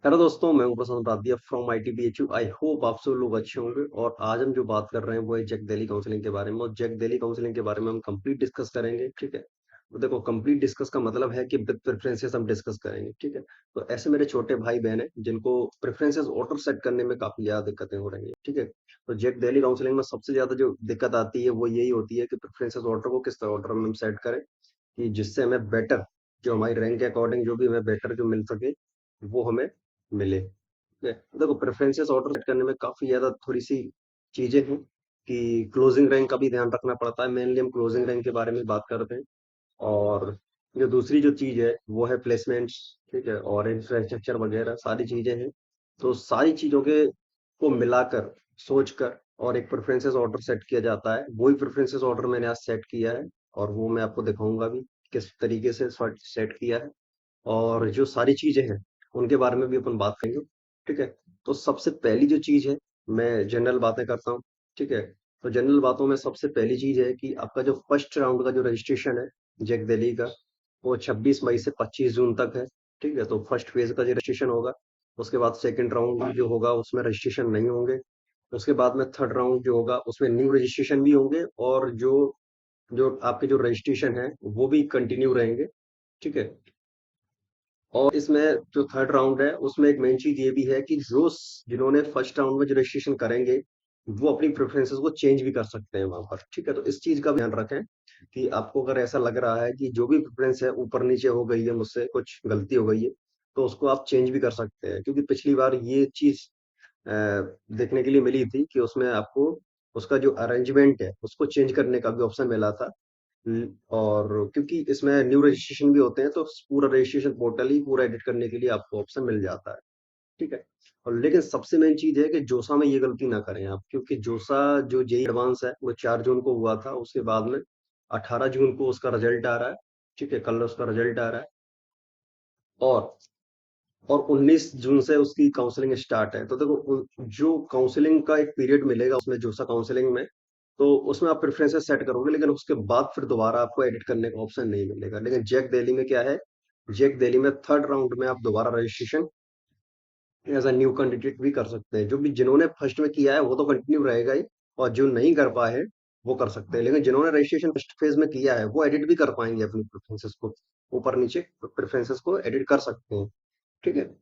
Hello दोस्तों, मैं हूं Prashant Radhiya from ITBHU। I hope आप सब लोग अच्छे होंगे। और आज हम जो बात कर रहे हैं वो है जैक दिल्ली काउंसलिंग के बारे में। और जैक दिल्ली काउंसलिंग के बारे में हम कंप्लीट डिस्कस करेंगे, ठीक है। तो देखो, कंप्लीट डिस्कस का मतलब है कि विद प्रेफरेंसेस हम डिस्कस करेंगे, ठीक है। तो ऐसे मेरे छोटे भाई बहन हैं जिनको प्रेफरेंसेस ऑर्डर सेट करने में काफी ज्यादा दिक्कतें हो रही है, ठीक है। तो जैक दिल्ली काउंसलिंग में सबसे ज्यादा जो दिक्कत आती है वो यही होती है कि प्रेफरेंसेस ऑर्डर को किस तरह ऑर्डर में हम सेट करें कि जिससे हमें बेटर, जो हमारी रैंक के अकॉर्डिंग जो भी हमें बेटर जो मिल सके वो हमें मिले। ठीक है, तो देखो, प्रेफरेंसेस ऑर्डर सेट करने में काफी ज्यादा थोड़ी सी चीजें हैं कि क्लोजिंग रैंक का भी ध्यान रखना पड़ता है। मेनली हम क्लोजिंग रैंक के बारे में बात करते हैं। और जो दूसरी जो चीज है वो है प्लेसमेंट्स, ठीक है, और इंफ्रास्ट्रक्चर वगैरह सारी चीजें हैं। तो सारी चीजों के को मिलाकर, सोचकर और एक प्रेफरेंसेस ऑर्डर सेट किया जाता है। वही प्रेफरेंसेस ऑर्डर मैंने आज सेट किया है और वो मैं आपको दिखाऊंगा भी किस तरीके से सेट किया है। और जो सारी चीजें हैं उनके बारे में भी अपन बात करेंगे, ठीक है। तो सबसे पहली जो चीज है, मैं जनरल बातें करता हूँ, ठीक है। तो जनरल बातों में सबसे पहली चीज है कि आपका जो फर्स्ट राउंड का जो रजिस्ट्रेशन है जैक दिल्ली का, वो 26 मई से 25 जून तक है, ठीक है। तो फर्स्ट फेज का जो रजिस्ट्रेशन होगा। उसके बाद सेकंड राउंड जो होगा उसमें रजिस्ट्रेशन नहीं होंगे। उसके बाद में थर्ड राउंड जो होगा उसमें न्यू रजिस्ट्रेशन भी होंगे, और जो जो आपके जो रजिस्ट्रेशन है वो भी कंटिन्यू रहेंगे, ठीक है। और इसमें जो थर्ड राउंड है उसमें एक मेन चीज ये भी है कि जिन्होंने फर्स्ट राउंड में जो रजिस्ट्रेशन करेंगे वो अपनी प्रेफरेंसेस को चेंज भी कर सकते हैं वहां पर, ठीक है। तो इस चीज का ध्यान रखें कि आपको अगर ऐसा लग रहा है कि जो भी प्रेफरेंस है ऊपर नीचे हो गई है, मुझसे कुछ गलती हो गई है, तो उसको आप चेंज भी कर सकते हैं। क्योंकि पिछली बार ये चीज देखने के लिए मिली थी कि उसमें आपको उसका जो अरेंजमेंट है उसको चेंज करने का भी ऑप्शन मिला था। और क्योंकि इसमें न्यू रजिस्ट्रेशन भी होते हैं तो पूरा रजिस्ट्रेशन पोर्टल ही पूरा एडिट करने के लिए आपको ऑप्शन मिल जाता है, ठीक है। और लेकिन सबसे मेन चीज है कि जोसा में ये गलती ना करें आप, क्योंकि जोसा जो जेई एडवांस है वो 4 जून को हुआ था। उसके बाद में 18 जून को उसका रिजल्ट आ रहा है, ठीक है, कल उसका रिजल्ट आ रहा है। और 19 जून से उसकी काउंसलिंग स्टार्ट है। तो देखो, जो काउंसलिंग का एक पीरियड मिलेगा उसमें जोसा काउंसलिंग में, तो उसमें आप प्रेफरेंसेस सेट करोगे, लेकिन उसके बाद फिर दोबारा आपको एडिट करने का ऑप्शन नहीं मिलेगा। लेकिन जैक दिल्ली में क्या है, जैक दिल्ली में थर्ड राउंड में आप दोबारा registration as a new candidate भी कर सकते हैं। जो भी जिन्होंने फर्स्ट में किया है वो तो कंटिन्यू रहेगा ही, और जो नहीं कर पाए हैं वो कर सकते हैं। लेकिन जिन्होंने रजिस्ट्रेशन फर्स्ट फेज में किया है वो एडिट भी कर पाएंगे अपनी प्रेफरेंसेस को, ऊपर नीचे प्रेफरेंसेस को एडिट कर सकते हैं, ठीक है।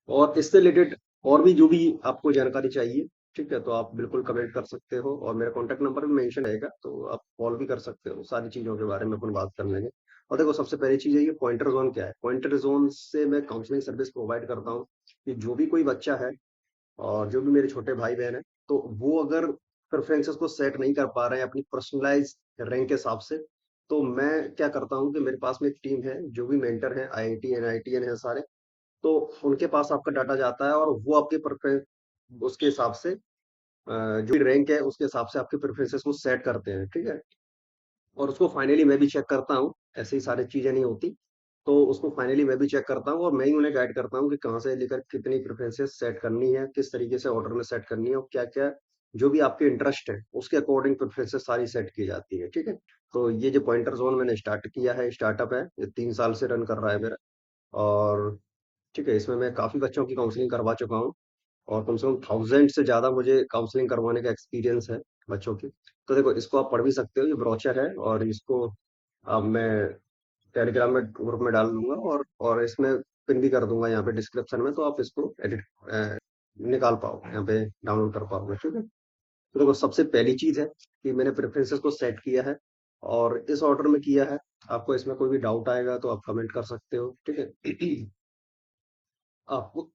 और इससे रिलेटेड और भी जो भी आपको जानकारी चाहिए, ठीक है, तो आप बिल्कुल कमेंट कर सकते हो और मेरा कॉन्टैक्ट नंबर भी मेंशन रहेगा, तो आप कॉल भी कर सकते हो। सारी चीज़ों के बारे में अपन बात कर लेंगे। और देखो, सबसे पहली चीज़ है ये पॉइंटर जोन क्या है। पॉइंटर जोन से मैं काउंसलिंग सर्विस प्रोवाइड करता हूँ कि जो भी कोई बच्चा है और जो भी मेरे छोटे भाई बहन है, तो वो अगर प्रेफरेंसेस को सेट नहीं कर पा रहे हैं अपनी पर्सनलाइज रैंक के हिसाब से, तो मैं क्या करता हूँ कि मेरे पास में एक टीम है, जो भी मेंटर है, IIT NITN है सारे, तो उनके पास आपका डाटा जाता है और वो आपके प्रेफरेंस उसके हिसाब से जो भी रैंक है उसके हिसाब से आपके प्रेफरेंसेस को सेट करते हैं, ठीक है। और उसको फाइनली मैं भी चेक करता हूँ, ऐसे ही सारी चीजें नहीं होती। तो उसको फाइनली मैं भी चेक करता हूँ और मैं ही उन्हें गाइड करता हूँ कि कहाँ से लेकर कितनी प्रेफरेंसेस सेट करनी है, किस तरीके से ऑर्डर में सेट करनी है, और क्या क्या जो भी आपके इंटरेस्ट है उसके अकॉर्डिंग प्रेफरेंसेस सारी सेट की जाती है, ठीक है। तो ये जो पॉइंटर जोन मैंने स्टार्ट किया है, स्टार्टअप है, ये 3 साल से रन कर रहा है मेरा। और ठीक है, इसमें मैं काफ़ी बच्चों की काउंसलिंग करवा चुका हूँ और कम से कम 1000 से ज़्यादा मुझे काउंसलिंग करवाने का एक्सपीरियंस है बच्चों की। तो देखो, इसको आप पढ़ भी सकते हो, ये ब्रोचर है, और इसको अब मैं टेलीग्राम में ग्रुप में डाल दूंगा, और इसमें पिन भी कर दूंगा यहाँ पे डिस्क्रिप्शन में, तो आप इसको एडिट निकाल पाओ, यहाँ पे डाउनलोड कर पाओगे, ठीक है। तो देखो, सबसे पहली चीज़ है कि मैंने प्रेफरेंसेस को सेट किया है और इस ऑर्डर में किया है। आपको इसमें कोई भी डाउट आएगा तो आप कमेंट कर सकते हो, ठीक है। आपको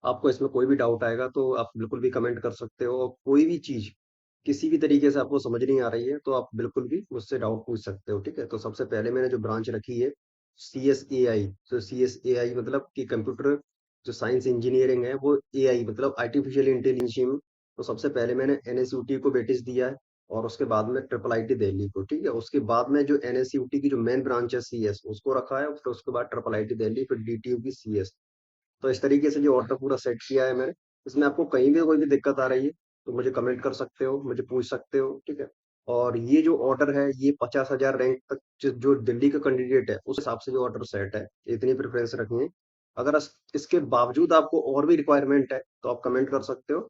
आपको इसमें कोई भी डाउट आएगा तो आप बिल्कुल भी कमेंट कर सकते हो, और कोई भी चीज किसी भी तरीके से आपको समझ नहीं आ रही है तो आप बिल्कुल भी मुझसे डाउट पूछ सकते हो, ठीक है। तो सबसे पहले मैंने जो ब्रांच रखी है CSAI, तो CSAI मतलब कि कंप्यूटर जो साइंस इंजीनियरिंग है वो AI मतलब आर्टिफिशियल इंटेलिजेंस। तो सबसे पहले मैंने NSUT को वेटेज दिया है, और उसके बाद में IIIT दिल्ली को, ठीक है। उसके बाद में जो NSUT की जो मेन ब्रांच है CS उसको रखा है, फिर उसके बाद IIIT दिल्ली, फिर DTU की CS। तो इस तरीके से जो ऑर्डर पूरा सेट किया है मैंने। इसमें आपको कहीं भी कोई भी दिक्कत आ रही है तो मुझे कमेंट कर सकते हो, मुझे पूछ सकते हो, ठीक है। और ये जो ऑर्डर है ये 50,000 रैंक तक जो दिल्ली का कैंडिडेट है उस हिसाब से जो ऑर्डर सेट है, इतनी प्रेफरेंस रखनी है। अगर इसके बावजूद आपको और भी रिक्वायरमेंट है तो आप कमेंट कर सकते हो,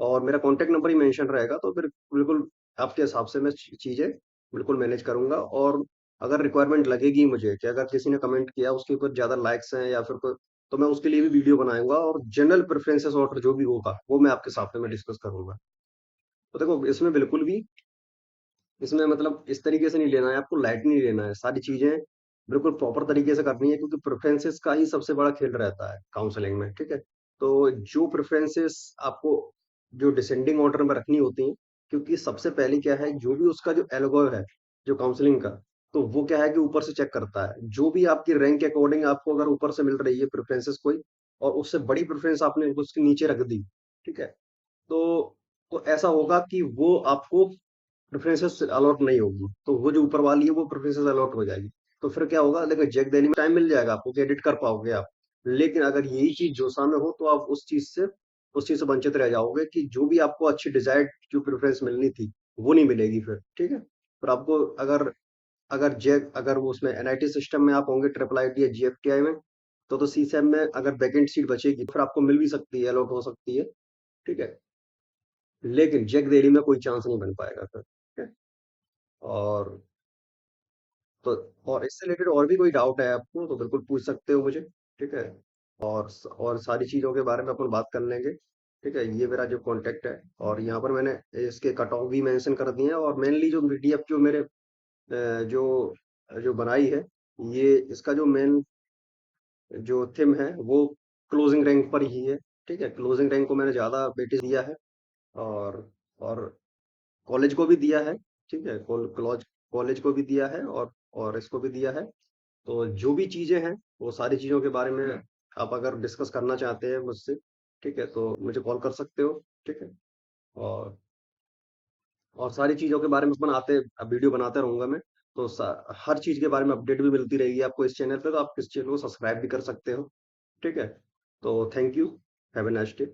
और मेरा कॉन्टेक्ट नंबर ही मेंशन रहेगा, तो फिर बिल्कुल आपके हिसाब से मैं चीज़ें बिल्कुल मैनेज करूंगा। और अगर रिक्वायरमेंट लगेगी मुझे कि अगर किसी ने कमेंट किया उसके ऊपर ज़्यादा लाइक्स हैं या फिर कोई, तो मैं उसके लिए भी वीडियो बनाऊंगा, और जनरल प्रेफरेंसेस ऑर्डर जो भी होगा वो मैं आपके साथ में डिस्कस करूंगा। तो देखो इसमें बिल्कुल भी, इसमें मतलब इस तरीके से नहीं लेना है आपको, लाइट नहीं लेना है, सारी चीजें बिल्कुल प्रॉपर तरीके से करनी है, क्योंकि प्रेफरेंसेस का ही सबसे बड़ा खेल रहता है काउंसलिंग में, ठीक है। तो जो प्रेफरेंसेस आपको जो डिसेंडिंग ऑर्डर में रखनी होती हैं, क्योंकि सबसे पहले क्या है, जो भी उसका जो एल्गो है जो काउंसलिंग का, तो वो क्या है कि ऊपर से चेक करता है, जो भी आपकी रैंक के अकॉर्डिंग आपको अगर ऊपर से मिल रही है प्रेफरेंसेस कोई, और उससे बड़ी प्रेफरेंस आपने उसके नीचे रख दी, ठीक है, तो ऐसा होगा कि वो आपको प्रेफरेंसेस अलॉट नहीं होगी, तो वो जो ऊपर वाली है वो प्रेफरेंसेस अलॉट हो जाएगी। तो फिर क्या होगा, देखो जैक डेली में टाइम मिल जाएगा आपको कि एडिट कर पाओगे आप, लेकिन अगर यही चीज जोसा में हो तो आप उस चीज से वंचित रह जाओगे, कि जो भी आपको अच्छी डिजायर्ड जो प्रेफरेंस मिलनी थी वो नहीं मिलेगी फिर, ठीक है। फिर आपको अगर अगर वो उसमें एनआईटी सिस्टम में आप होंगे, ट्रिपल आईटी या जीएफटीआई में, तो सी सैम में अगर वैकेंट सीट बचेगी फिर आपको मिल भी सकती है, अलॉट हो सकती है, ठीक है। लेकिन जैक डेली में कोई चांस नहीं बन पाएगा फिर, ठीक है। और तो और इससे रिलेटेड और भी कोई डाउट है आपको तो बिल्कुल पूछ सकते हो मुझे, ठीक है। और सारी चीज़ों के बारे में अपन बात कर लेंगे, ठीक है। ये मेरा जो कॉन्टैक्ट है, और यहाँ पर मैंने इसके कट ऑफ भी मेंशन कर दिए हैं, और मेनली जो पीडीएफ जो मेरे जो जो बनाई है, ये इसका जो मेन जो थीम है वो क्लोजिंग रैंक पर ही है, ठीक है। क्लोजिंग रैंक को मैंने ज़्यादा वेटेज दिया है, और और कॉलेज को भी दिया है, ठीक है। कॉलेज को भी दिया है, और इसको भी दिया है। तो जो भी चीज़ें हैं वो सारी चीज़ों के बारे में आप अगर डिस्कस करना चाहते हैं मुझसे, ठीक है, तो मुझे कॉल कर सकते हो, ठीक है। और सारी चीज़ों के बारे में बनाते वीडियो बनाते रहूंगा मैं, तो हर चीज़ के बारे में अपडेट भी मिलती रहेगी आपको इस चैनल पे, तो आप इस चैनल को सब्सक्राइब भी कर सकते हो, ठीक है। तो thank you, have a nice day.